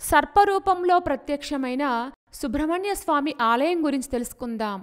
సర్పరూపంలో ప్రత్యక్షమైన సుబ్రహ్మణ్య స్వామి ఆలయం గురించి తెలుసుకుందాం.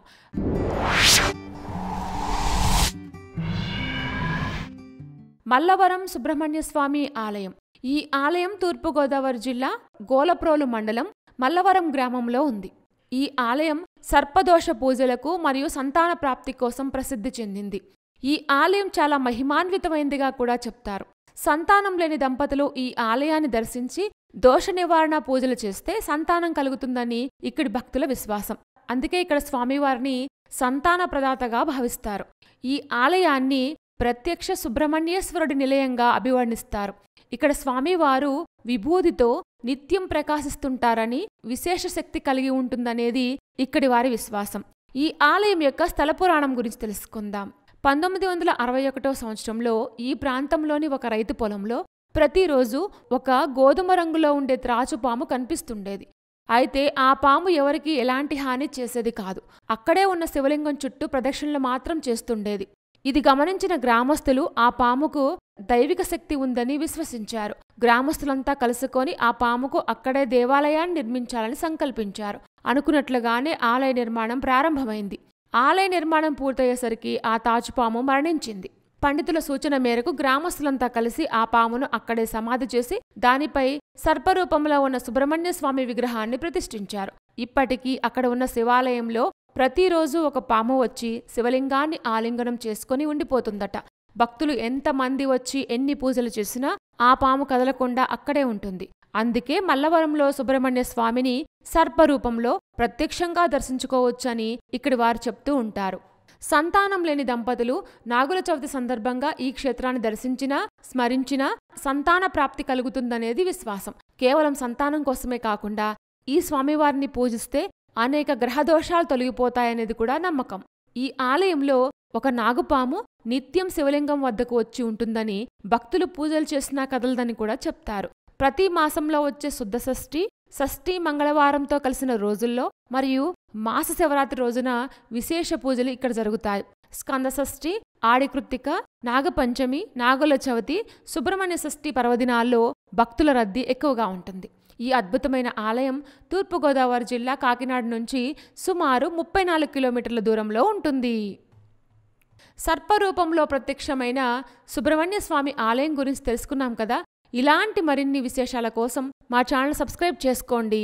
మల్లవరం సుబ్రహ్మణ్య స్వామి ఆలయం. ఈ ఆలయం తూర్పుగోదావరి జిల్లా గోలప్రోలు మండలం మల్లవరం గ్రామంలో ఉంది. ఈ ఆలయం సర్పదోష పూజలకు మరియు సంతాన ప్రాప్తి కోసం ప్రసిద్ధి చెందింది. ఈ ఆలయం చాలా మహిమాన్వితమైందిగా కూడా చెప్తారు. సంతానం లేని దంపతులు ఈ ఆలయాన్ని దర్శించి దోష నివారణ పూజలు చేస్తే సంతానం కలుగుతుందని ఇక్కడి భక్తుల విశ్వాసం. అందుకే ఇక్కడ స్వామివారిని సంతాన ప్రదాతగా భావిస్తారు. ఈ ఆలయాన్ని ప్రత్యక్ష సుబ్రహ్మణ్యేశ్వరుడి నిలయంగా అభివర్ణిస్తారు. ఇక్కడ స్వామివారు విభూదితో నిత్యం ప్రకాశిస్తుంటారని, విశేష శక్తి కలిగి ఉంటుందనేది ఇక్కడి వారి విశ్వాసం. ఈ ఆలయం యొక్క స్థల పురాణం గురించి తెలుసుకుందాం. 1961 సంవత్సరంలో ఈ ప్రాంతంలోని ఒక రైతు పొలంలో ప్రతిరోజు ఒక గోధుమ రంగులో ఉండే త్రాచుపాము కనిపిస్తుండేది. అయితే ఆ పాము ఎవరికీ ఎలాంటి హాని చేసేది కాదు. అక్కడే ఉన్న శివలింగం చుట్టూ ప్రదక్షిణలు మాత్రం చేస్తుండేది. ఇది గమనించిన గ్రామస్తులు ఆ పాముకు దైవిక శక్తి ఉందని విశ్వసించారు. గ్రామస్తులంతా కలుసుకొని ఆ పాముకు అక్కడే దేవాలయాన్ని నిర్మించాలని సంకల్పించారు. అనుకున్నట్లుగానే ఆలయ నిర్మాణం ప్రారంభమైంది. ఆలయ నిర్మాణం పూర్తయ్యేసరికి ఆ తాచుపాము మరణించింది. పండితుల సూచన మేరకు గ్రామస్తులంతా కలిసి ఆ పామును అక్కడే సమాధి చేసి దానిపై సర్పరూపంలో ఉన్న సుబ్రహ్మణ్య స్వామి విగ్రహాన్ని ప్రతిష్ఠించారు. ఇప్పటికీ అక్కడ ఉన్న శివాలయంలో ప్రతిరోజు ఒక పాము వచ్చి శివలింగాన్ని ఆలింగనం చేసుకుని ఉండిపోతుందట. భక్తులు ఎంతమంది వచ్చి ఎన్ని పూజలు చేసినా ఆ పాము కదలకుండా అక్కడే ఉంటుంది. అందుకే మల్లవరంలో సుబ్రహ్మణ్య స్వామిని సర్పరూపంలో ప్రత్యక్షంగా దర్శించుకోవచ్చని ఇక్కడి వారు చెప్తూ ఉంటారు. సంతానం లేని దంపతులు నాగుల చవితి సందర్భంగా ఈ క్షేత్రాన్ని దర్శించినా స్మరించినా సంతాన ప్రాప్తి కలుగుతుందనేది విశ్వాసం. కేవలం సంతానం కోసమే కాకుండా ఈ స్వామివారిని పూజిస్తే అనేక గ్రహదోషాలు తొలగిపోతాయనేది కూడా నమ్మకం. ఈ ఆలయంలో ఒక నాగుపాము నిత్యం శివలింగం వద్దకు వచ్చి ఉంటుందని, భక్తులు పూజలు చేసినా కదలదని కూడా చెప్తారు. ప్రతి మాసంలో వచ్చే శుద్ధ షష్ఠి, షష్ఠి మంగళవారంతో కలిసిన రోజుల్లో మరియు మాస శివరాత్రి రోజున విశేష పూజలు ఇక్కడ జరుగుతాయి. స్కంద షష్ఠి, ఆడికృత్తిక, నాగపంచమి, నాగుల చవితి, సుబ్రహ్మణ్య షష్ఠి పర్వదినాల్లో భక్తుల రద్దీ ఎక్కువగా ఉంటుంది. ఈ అద్భుతమైన ఆలయం తూర్పుగోదావరి జిల్లా కాకినాడ నుంచి సుమారు 34 కిలోమీటర్ల దూరంలో ఉంటుంది. సర్పరూపంలో ప్రత్యక్షమైన సుబ్రహ్మణ్య స్వామి ఆలయం గురించి తెలుసుకున్నాం కదా. ఇలాంటి మరిన్ని విశేషాల కోసం మా ఛానల్ సబ్స్క్రైబ్ చేసుకోండి.